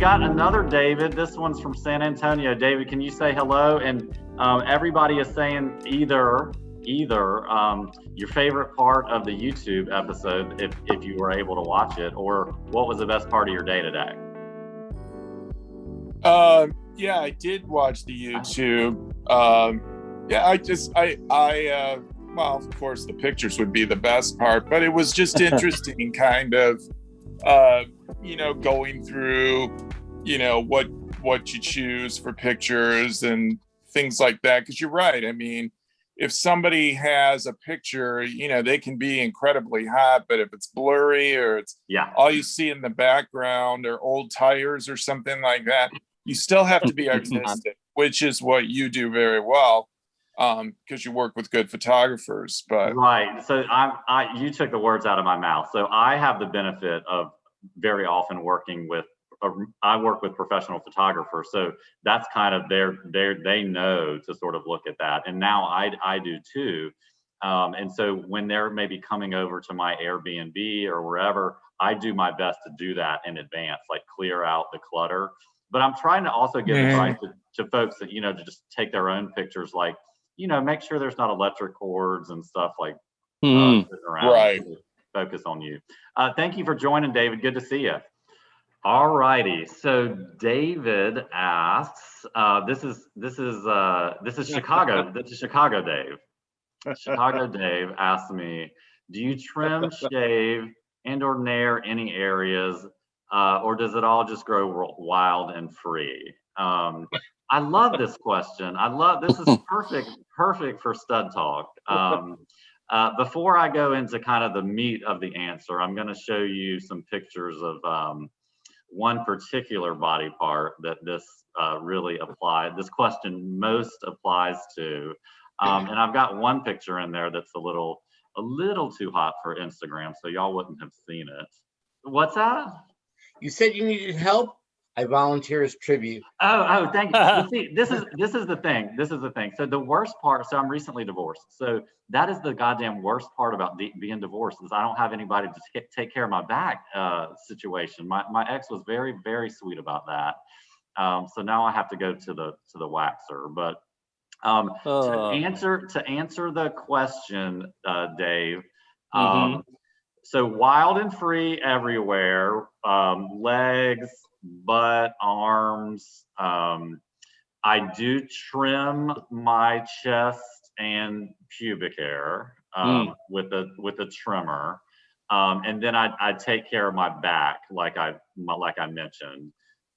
got another David. This one's from San Antonio. David, can you say hello? And everybody is saying either your favorite part of the YouTube episode, if you were able to watch it, or what was the best part of your day today? Yeah, I did watch the YouTube. Well, of course, the pictures would be the best part, but it was just interesting, kind of, going through, what you choose for pictures and things like that. Because you're right. I mean, if somebody has a picture, they can be incredibly hot, but if it's blurry or it's all you see in the background or old tires or something like that, you still have to be artistic, which is what you do very well. Because you work with good photographers, but right. So you took the words out of my mouth. So I have the benefit of very often working with. I work with professional photographers, so that's kind of they know to sort of look at that, and now I do too. And so when they're maybe coming over to my Airbnb or wherever, I do my best to do that in advance, like clear out the clutter. But I'm trying to also give advice to folks that to just take their own pictures, like. Make sure there's not electric cords and stuff like sitting around. Right. Focus on you. Thank you for joining, David. Good to see you. All righty. So David asks, this is Chicago. This is Chicago Dave. Chicago Dave asked me, do you trim, shave, and/or nair any areas, or does it all just grow wild and free? I love this question. This is perfect for stud talk. Before I go into kind of the meat of the answer, I'm going to show you some pictures of one particular body part that this this question most applies to. And I've got one picture in there that's a little too hot for Instagram, so y'all wouldn't have seen it. What's that? You said you needed help. I volunteer as tribute. Oh, thank you. Well, see, this is the thing. So the worst part. So I'm recently divorced. So that is the goddamn worst part about being divorced is I don't have anybody to take care of my back situation. My ex was very, very sweet about that. So now I have to go to the waxer. But to answer the question, Dave. So wild and free everywhere. Legs. Butt, arms. I do trim my chest and pubic hair with a trimmer, and then I take care of my back, like I mentioned.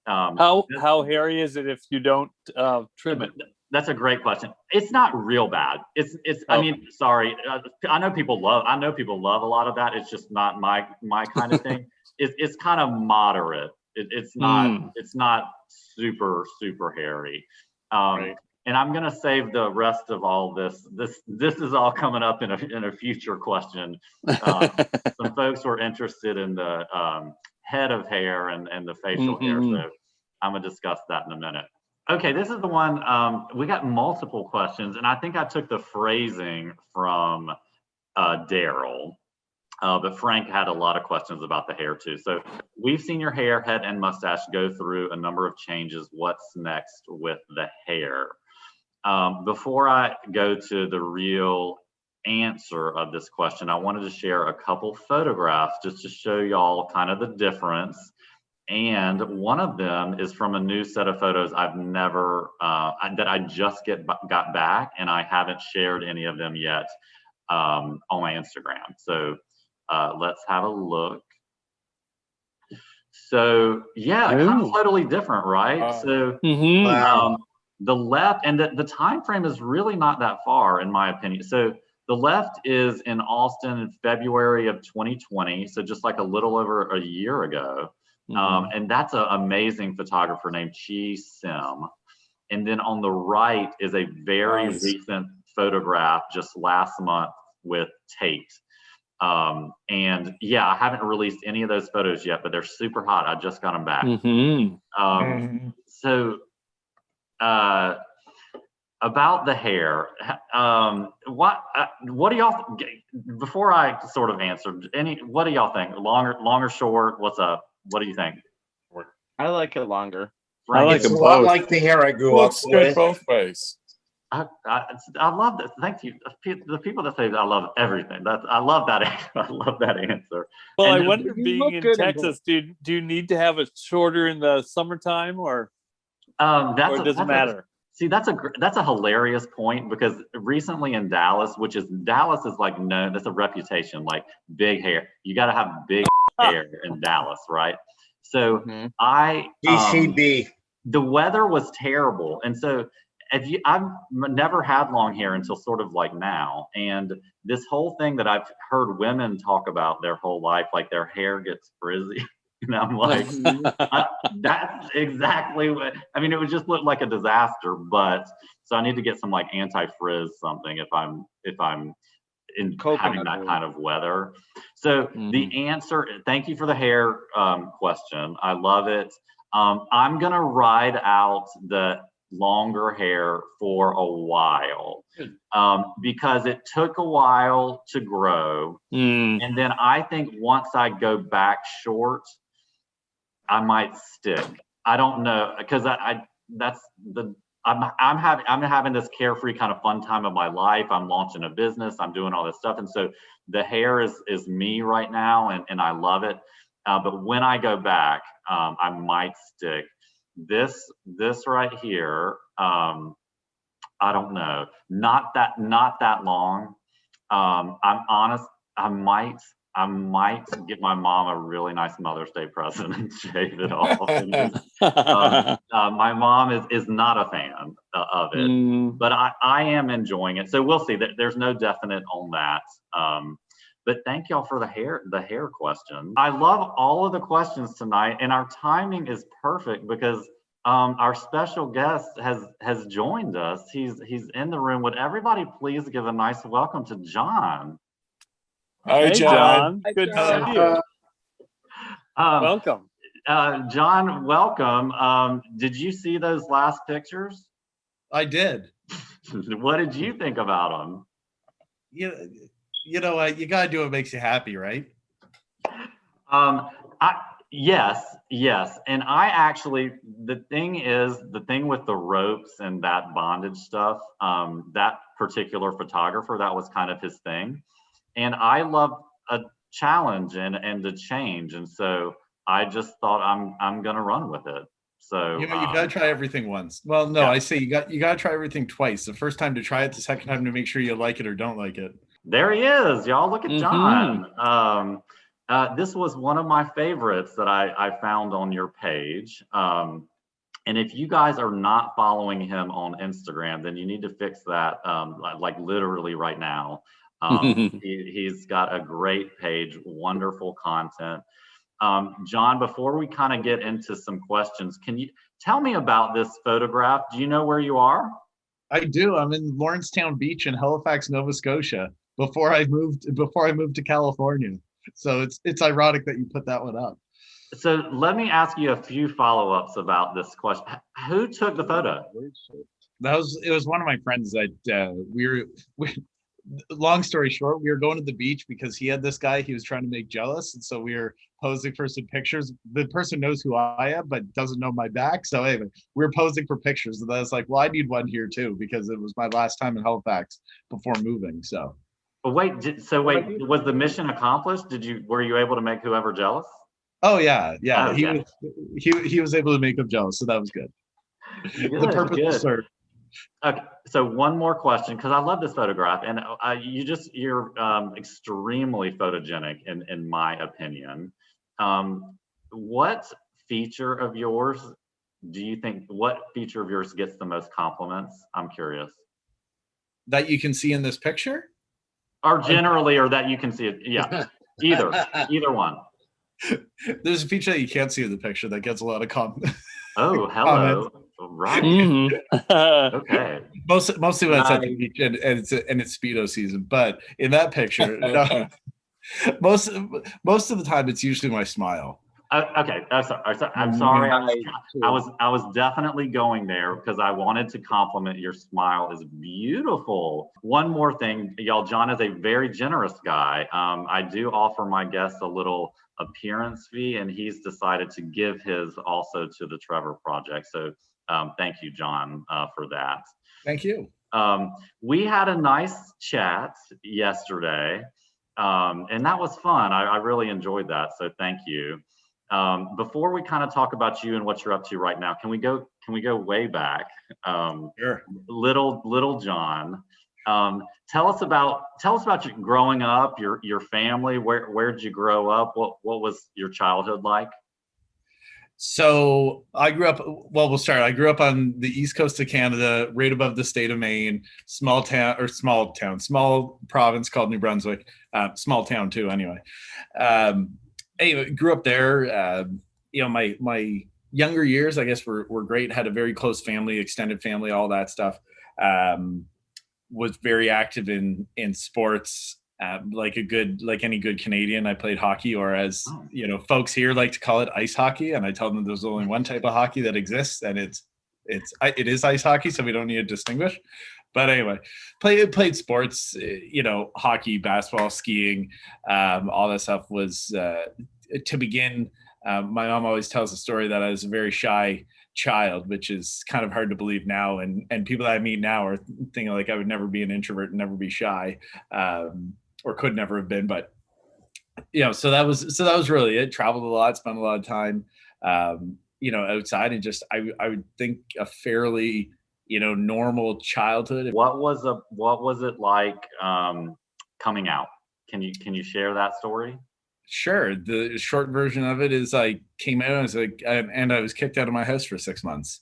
How hairy is it if you don't trim it? That's a great question. It's not real bad. It's. I mean, sorry. I know people love a lot of that. It's just not my kind of thing. It's kind of moderate. It's not super hairy. Right. And I'm gonna save the rest of all this. This is all coming up in a future question. Some folks were interested in the head of hair and the facial hair, so I'm gonna discuss that in a minute. Okay, this is the one. We got multiple questions, and I think I took the phrasing from Daryl. But Frank had a lot of questions about the hair too. So we've seen your hair, head, and mustache go through a number of changes. What's next with the hair? Before I go to the real answer of this question, I wanted to share a couple photographs just to show y'all kind of the difference. And one of them is from a new set of photos I've never, that I just got back, and I haven't shared any of them yet on my Instagram. So let's have a look. So yeah, kind of totally different, right? So the left, and the time frame is really not that far in my opinion. So the left is in Austin in February of 2020, so just like a little over a year ago. And that's an amazing photographer named Chi Sim. And then on the right is a very recent photograph just last month with Tate. And yeah, I haven't released any of those photos yet, but they're super hot. I just got them back. So about the hair, what do y'all, before I sort of answer, what do y'all think? Long or short? What's up? What do you think? I like it longer. Frank, like It's a them lot both. like the hair I grew up Looks good with. both ways. I love that. Thank you. The people that say I love everything. I love that. I love that answer. Well, And I then- wonder, You being look in good in Texas, do you need to have it shorter in the summertime, or That's does it matter? See, that's a hilarious point, because recently in Dallas, Dallas is like known, that's a reputation, like big hair. You got to have big hair in Dallas, right? So Mhm. DCB. the weather was terrible, and so I've never had long hair until sort of like now, and this whole thing that I've heard women talk about their whole life, like their hair gets frizzy. And I'm like, that's exactly what I mean. It would just look like a disaster, but so I need to get some like anti-frizz something if I'm in Coconut having that oil. kind of weather. So the answer, thank you for the hair question. I love it. I'm gonna ride out the longer hair for a while because it took a while to grow. And then I think once I go back short, I might stick. I don't know, because I'm having this carefree kind of fun time of my life. I'm launching a business. I'm doing all this stuff, and so the hair is me right now, and I love it. But when I go back, I might stick. This right here, I don't know. Not that long. I'm honest. I might get my mom a really nice Mother's Day present and shave it off. My mom is not a fan of it, but I am enjoying it. So we'll see. There's no definite on that. But thank y'all for the hair question. I love all of the questions tonight, and our timing is perfect because our special guest has joined us. He's in the room. Would everybody please give a nice welcome to John? Hi, Hey, John. John. Good to see you. Welcome. John, welcome. Did you see those last pictures? I did. What did you think about them? You know, you gotta do what makes you happy, right? Yes. And I actually, the thing with the ropes and that bondage stuff, that particular photographer, that was kind of his thing. And I love a challenge and a change. And so I just thought I'm gonna run with it. So You gotta try everything once. Well, no, yeah. I say you gotta try everything twice. The first time to try it, the second time to make sure you like it or don't like it. There he is, y'all. Look at John. This was one of my favorites that I found on your page. And if you guys are not following him on Instagram, then you need to fix that, like literally right now. He's got a great page, wonderful content. John, before we kind of get into some questions, can you tell me about this photograph? Do you know where you are? I do. I'm in Lawrencetown Beach in Halifax, Nova Scotia. Before I moved to California. So it's ironic that you put that one up. So let me ask you a few follow-ups about this question. Who took the photo? It was one of my friends that we long story short, we were going to the beach because he had this guy he was trying to make jealous, and so we were posing for some pictures. The person knows who I am but doesn't know my back, so anyway, we were posing for pictures, and I was like, well, I need one here too because it was my last time in Halifax before moving. So But wait, was the mission accomplished? Were you able to make whoever jealous? oh yeah. Okay. He was able to make him jealous, so that was good. The purpose was served. Okay, so one more question, because I love this photograph, and you're extremely photogenic in my opinion. What feature of yours gets the most compliments? I'm curious. That you can see in this picture? Or generally, or that you can see it. Yeah, either one. There's a feature that you can't see in the picture that gets a lot of comments. Oh, hello. Right. Okay. Mostly when it's at the beach and it's Speedo season, but in that picture, most of the time it's usually my smile. Okay, I'm sorry. I I was definitely going there because I wanted to compliment your smile is beautiful. One more thing, y'all. John is a very generous guy. I do offer my guests a little appearance fee, and he's decided to give his also to the Trevor Project. So thank you, John, for that. Thank you. We had a nice chat yesterday, and that was fun. I really enjoyed that. So thank you. Before we kind of talk about you and what you're up to right now, can we go way back? Sure. Little John, tell us about you growing up, your family. Where did you grow up? What was your childhood like? So I grew up, well, we'll start. I grew up on the east coast of Canada, right above the state of Maine, small province called New Brunswick, small town too, anyway. Anyway, grew up there. My younger years, I guess, were great. Had a very close family, extended family, all that stuff. Was very active in sports. Like any good Canadian, I played hockey, or as folks here like to call it, ice hockey. And I tell them there's only one type of hockey that exists, and it is ice hockey. So we don't need to distinguish. But anyway, played sports, hockey, basketball, skiing, all that stuff. Was to begin. My mom always tells the story that I was a very shy child, which is kind of hard to believe now. And people that I meet now are thinking like I would never be an introvert and never be shy. Or could never have been, but so that was really it. Traveled a lot, spent a lot of time, outside, and just I would think a fairly normal childhood. What was it like coming out? Can you share that story? Sure. The short version of it is I came out and I was kicked out of my house for 6 months.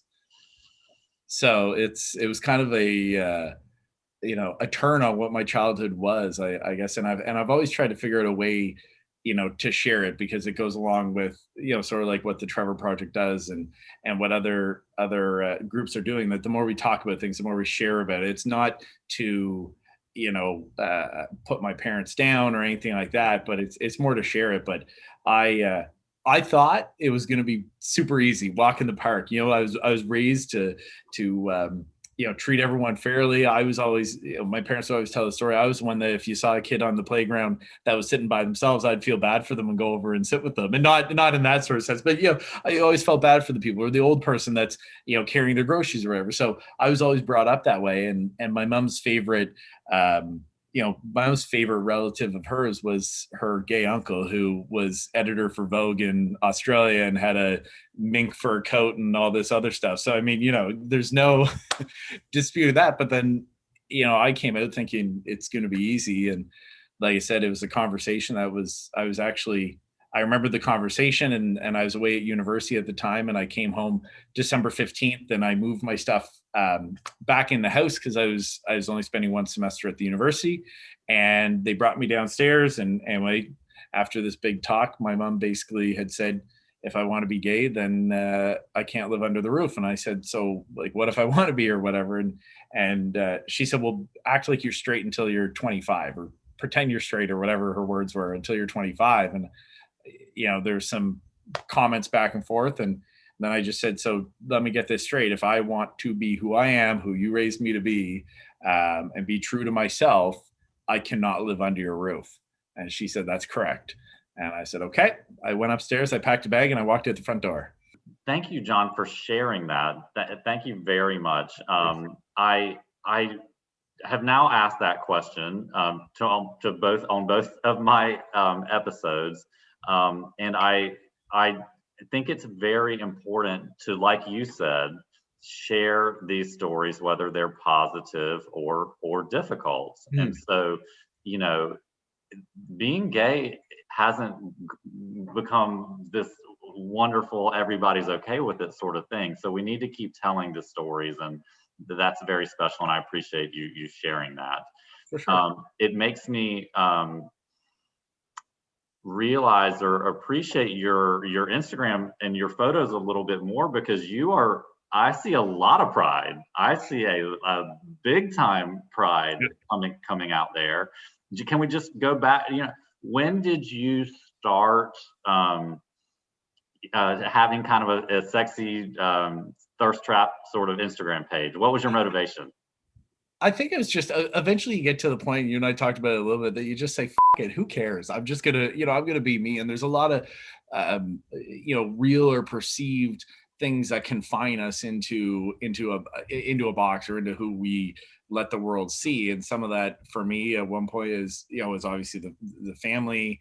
So it was kind of a turn on what my childhood was, I guess. And I've always tried to figure out a way, to share it, because it goes along with, sort of like what the Trevor Project does and what other groups are doing, that the more we talk about things, the more we share about it. It's not to, put my parents down or anything like that, but it's more to share it. But I thought it was going to be super easy, walk in the park. I was raised to treat everyone fairly. I was always, my parents always tell the story. I was one that if you saw a kid on the playground that was sitting by themselves, I'd feel bad for them and go over and sit with them. And not in that sort of sense, but I always felt bad for the people, or the old person that's, carrying their groceries or whatever. So I was always brought up that way. And my mom's favorite, my most favorite relative of hers was her gay uncle, who was editor for Vogue in Australia and had a mink fur coat and all this other stuff. So, I mean, there's no dispute of that. But then, I came out thinking it's going to be easy. And like I said, it was a conversation I remember the conversation, and I was away at university at the time, and I came home December 15th, and I moved my stuff back in the house because I was only spending one semester at the university, and they brought me downstairs. And after this big talk, my mom basically had said, if I want to be gay, then I can't live under the roof. And I said, so like, what if I want to be or whatever? And she said, well, act like you're straight until you're 25, or pretend you're straight, or whatever her words were, until you're 25. And there's some comments back and forth. And then I just said, so let me get this straight. If I want to be who I am, who you raised me to be, and be true to myself, I cannot live under your roof. And she said, that's correct. And I said, okay. I went upstairs, I packed a bag, and I walked out the front door. Thank you, John, for sharing that. Thank you very much. I have now asked that question to both of my episodes. And I think it's very important to, like you said, share these stories, whether they're positive or difficult. And so, being gay hasn't become this wonderful, everybody's okay with it sort of thing. So we need to keep telling the stories, and that's very special. And I appreciate you sharing that. For sure. It makes me realize or appreciate your Instagram and your photos a little bit more, because I see a lot of pride. I see a big time pride coming out there. Can we just go back? When did you start having kind of a sexy thirst trap sort of Instagram page? What was your motivation? I think it was just eventually you get to the point, you and I talked about it a little bit, that you just say, F it, who cares? I'm just gonna, I'm gonna be me. And there's a lot of, real or perceived things that confine us into a box or into who we let the world see. And some of that for me at one point is, is obviously the family,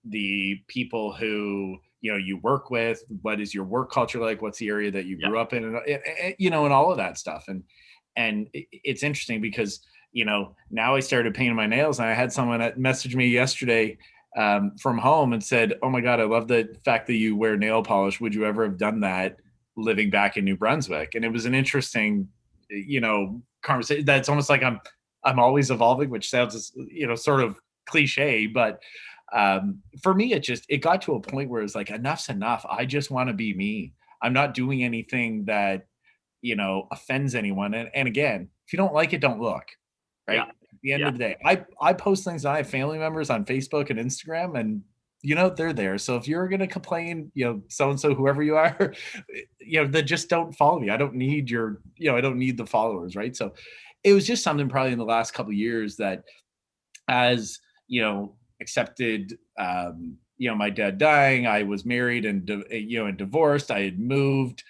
the people who, you work with, what is your work culture like? What's the area that you grew up in? And all of that stuff. And it's interesting because, now I started painting my nails, and I had someone that messaged me yesterday from home and said, "Oh my God, I love the fact that you wear nail polish. Would you ever have done that living back in New Brunswick?" And it was an interesting, conversation. That's almost like I'm always evolving, which sounds, sort of cliche, but for me, it got to a point where it's like, enough's enough. I just want to be me. I'm not doing anything that offends anyone. And again, if you don't like it, don't look. Right. Yeah. At the end of the day, I post things. I have family members on Facebook and Instagram, and they're there. So if you're gonna complain, so and so, whoever you are, then just don't follow me. I don't need I don't need the followers, right? So it was just something probably in the last couple of years that, as accepted, my dad dying, I was married and and divorced. I had moved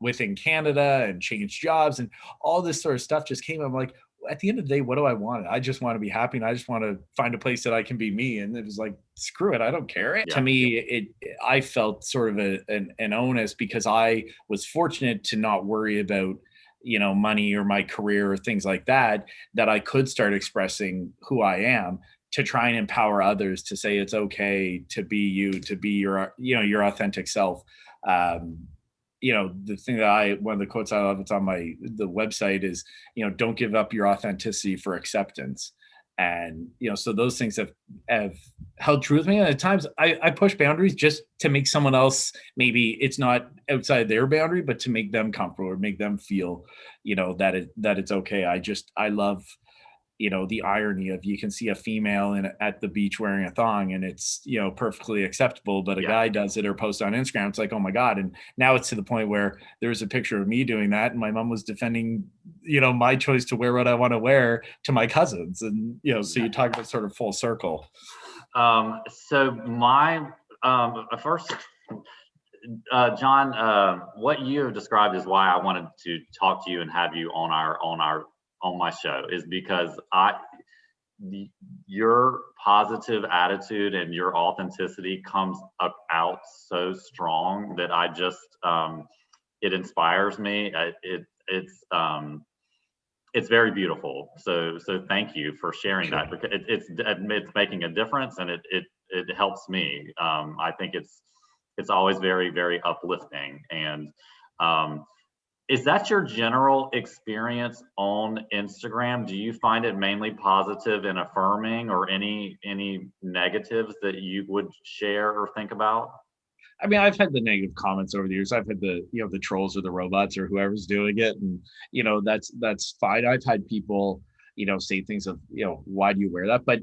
within Canada and changed jobs, and all this sort of stuff just came. I'm like, at the end of the day, what do I want? I just want to be happy, and I just want to find a place that I can be me. And it was like, screw it, I don't care. Yeah. To me, I felt sort of an onus, because I was fortunate to not worry about money or my career or things like that, that I could start expressing who I am, to try and empower others to say it's okay to be you, to be your authentic self. The thing that one of the quotes I love, it's on the website, is, don't give up your authenticity for acceptance. And, so those things have held true with me. And at times I push boundaries just to make someone else, maybe it's not outside their boundary, but to make them comfortable or make them feel, that it's okay. I love, the irony of, you can see a female at the beach wearing a thong, and it's, perfectly acceptable, but a guy does it or posts on Instagram. It's like, oh my God. And now it's to the point where there's a picture of me doing that, and my mom was defending, my choice to wear what I want to wear to my cousins. And, so you talk about sort of full circle. So my first, John, what you have described is why I wanted to talk to you and have you on my show, is because your positive attitude and your authenticity comes out so strong that I just it inspires me. It's very beautiful. So thank you for sharing that, because it's making a difference, and it helps me. I think it's always very, very uplifting. And is that your general experience on Instagram? Do you find it mainly positive and affirming, or any negatives that you would share or think about? I mean, I've had the negative comments over the years. I've had the trolls or the robots or whoever's doing it, and that's fine. I've had people say things of, why do you wear that? But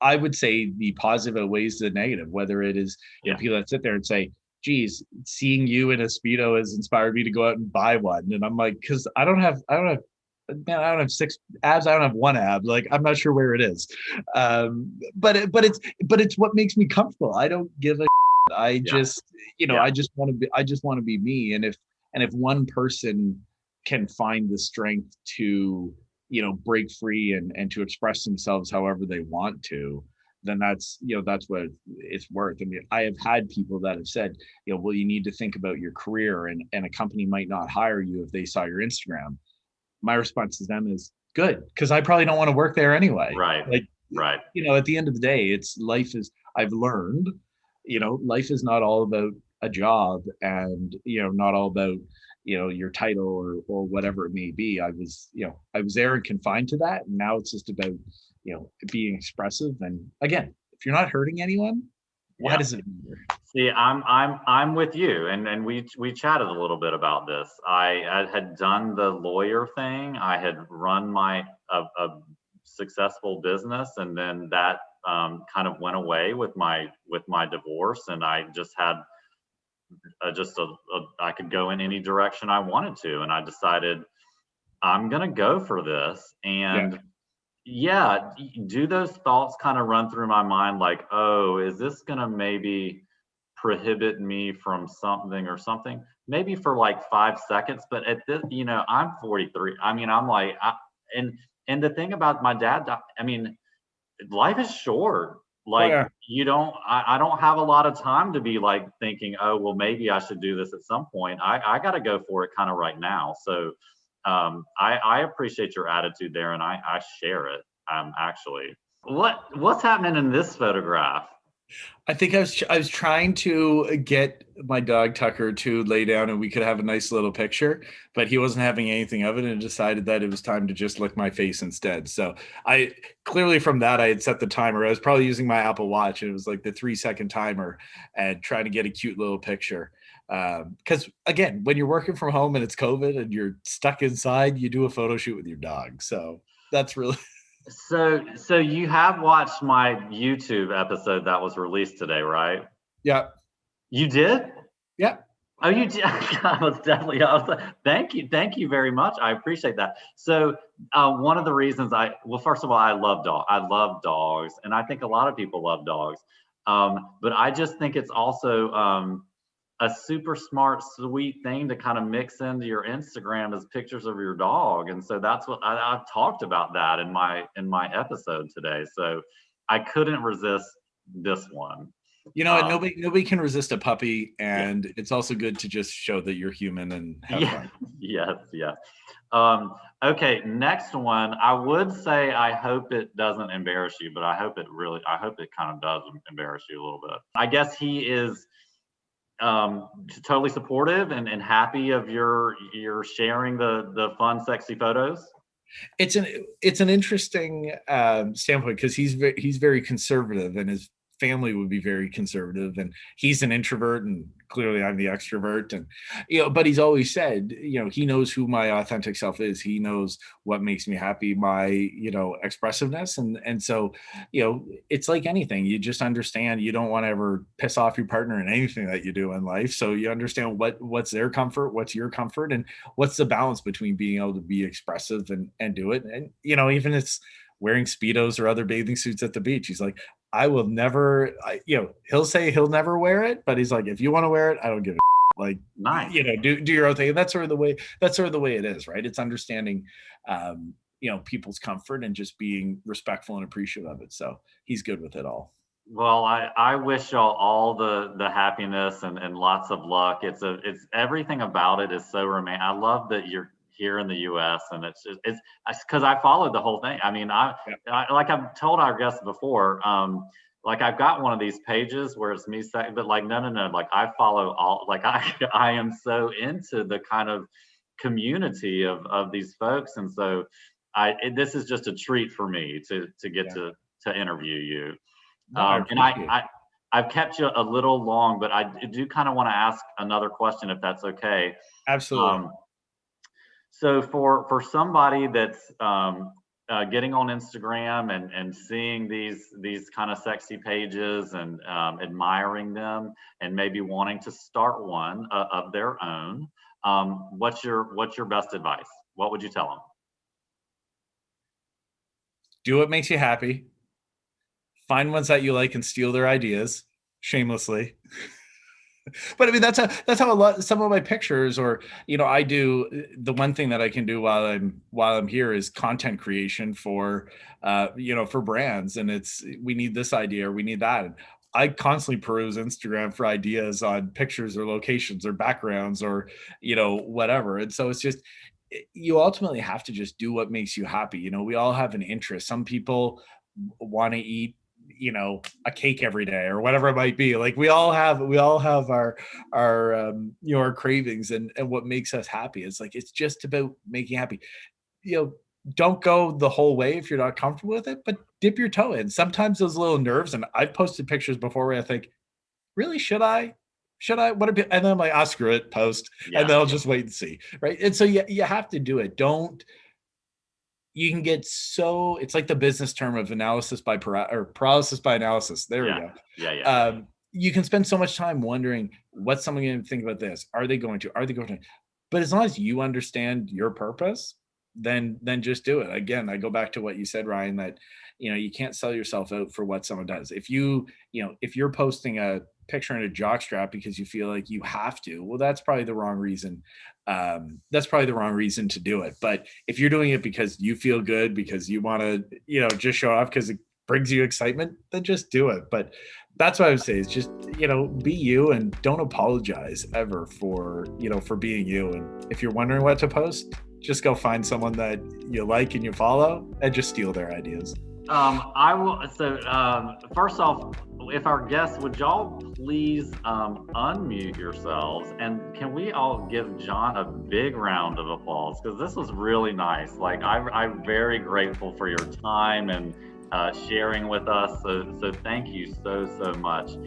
I would say the positive outweighs the negative. Whether it is people that sit there and say, geez, seeing you in a Speedo has inspired me to go out and buy one. And I'm like, because I don't have 6 abs. I don't have 1 ab. Like, I'm not sure where it is. But it's what makes me comfortable. I don't give a shit. I just want to be me. And if one person can find the strength to, break free and to express themselves however they want to, then that's what it's worth. I mean, I have had people that have said, well, you need to think about your career, and a company might not hire you if they saw your Instagram. My response to them is, good, because I probably don't want to work there anyway. Right. Like, right. At the end of the day, I've learned, life is not all about a job, and, not all about, your title or whatever it may be. I was there and confined to that. And now it's just about, being expressive. And again, if you're not hurting anyone, why does it matter? See, I'm with you, and we chatted a little bit about this. I had done the lawyer thing. I had run a successful business, and then that kind of went away with my divorce, and I just had I could go in any direction I wanted to, and I decided I'm gonna go for this. And yeah, do those thoughts kind of run through my mind like, oh, is this gonna maybe prohibit me from something or something? Maybe for like 5 seconds, but at this, I'm 43. I mean, I'm like, and the thing about my dad, I mean, life is short. Oh, Like yeah. I don't have a lot of time to be like thinking, oh, well, maybe I should do this at some point. I got to go for it kind of right now. So I appreciate your attitude there, and I share it. Actually, what's happening in this photograph? I think I was trying to get my dog Tucker to lay down and we could have a nice little picture, but he wasn't having anything of it and decided that it was time to just lick my face instead. So I clearly from that I had set the timer. I was probably using my Apple Watch and it was like the 3-second timer and trying to get a cute little picture. Because again, when you're working from home and it's COVID and you're stuck inside, you do a photo shoot with your dog. So that's really So you have watched my YouTube episode that was released today, right? yeah. You did? Yeah. Oh, you did. I was definitely. I was like, thank you very much. I appreciate that. So one of the reasons well, first of all, I love dogs, and I think a lot of people love dogs. But I just think it's also a super smart, sweet thing to kind of mix into your Instagram as pictures of your dog. And so that's what I've talked about that in my episode today. So I couldn't resist this one. And nobody can resist a puppy, Yeah. and it's also good to just show that you're human and have Yeah. fun. Yes. Okay, next one. I would say I hope it doesn't embarrass you, but I hope it kind of does embarrass you a little bit. I guess he is totally supportive and happy of your sharing the fun, sexy photos. It's an interesting standpoint because he's very conservative and his family would be very conservative, and he's an introvert and clearly I'm the extrovert, and but he's always said he knows who my authentic self is. He knows what makes me happy, my expressiveness, and so it's like anything. You just understand you don't want to ever piss off your partner in anything that you do in life, so you understand what's their comfort, what's your comfort, and what's the balance between being able to be expressive and do it. And even it's wearing Speedos or other bathing suits at the beach, he's like, I will never, he'll say he'll never wear it, but he's like, if you want to wear it, I don't give a like, Nice. do your own thing. And that's sort of the way it is, right? It's understanding, people's comfort and just being respectful and appreciative of it. So he's good with it all. Well, I wish y'all all the happiness and lots of luck. It's everything about it is so romantic. I love that you're here in the U.S. and it's because I followed the whole thing. I mean, I like I've told our guests before, like I've got one of these pages where it's me saying, but like no, like I follow all, like I am so into the kind of community of these folks, and so this is just a treat for me to get to interview you. And I've kept you a little long, but I do kind of want to ask another question if that's okay. Absolutely. So for somebody that's getting on Instagram and seeing these kind of sexy pages and admiring them and maybe wanting to start one of their own, what's your best advice? What would you tell them? Do what makes you happy. Find ones that you like and steal their ideas shamelessly. But I mean, that's how a lot, some of my pictures, or I do the one thing that I can do while I'm here is content creation for for brands, and it's we need this idea or we need that. And I constantly peruse Instagram for ideas on pictures or locations or backgrounds or whatever. And so it's just you ultimately have to just do what makes you happy. We all have an interest. Some people want to eat a cake every day or whatever it might be. Like we all have our our cravings and what makes us happy. It's like it's just about making happy. Don't go the whole way if you're not comfortable with it, but dip your toe in. Sometimes those little nerves, and I've posted pictures before where I think, really, should I what and then I'm like, screw it, post. Yeah. And then I'll just wait and see, right? And so you have to do it. You can get it's like the business term of paralysis by analysis. There we go. Yeah. you can spend so much time wondering what's someone going to think about this. Are they going to? But as long as you understand your purpose, then just do it. Again, I go back to what you said, Ryan, that you can't sell yourself out for what someone does. If if you're posting a picture in a jockstrap because you feel like you have to, well, that's probably the wrong reason. That's probably the wrong reason to do it. But if you're doing it because you feel good, because you want to just show off because it brings you excitement, then just do it. But that's what I would say is just be you, and don't apologize ever for for being you. And if you're wondering what to post, just go find someone that you like and you follow and just steal their ideas. I will. So first off, if our guests, would y'all please unmute yourselves, and can we all give John a big round of applause, because this was really nice. Like I'm very grateful for your time and sharing with us. So thank you so much.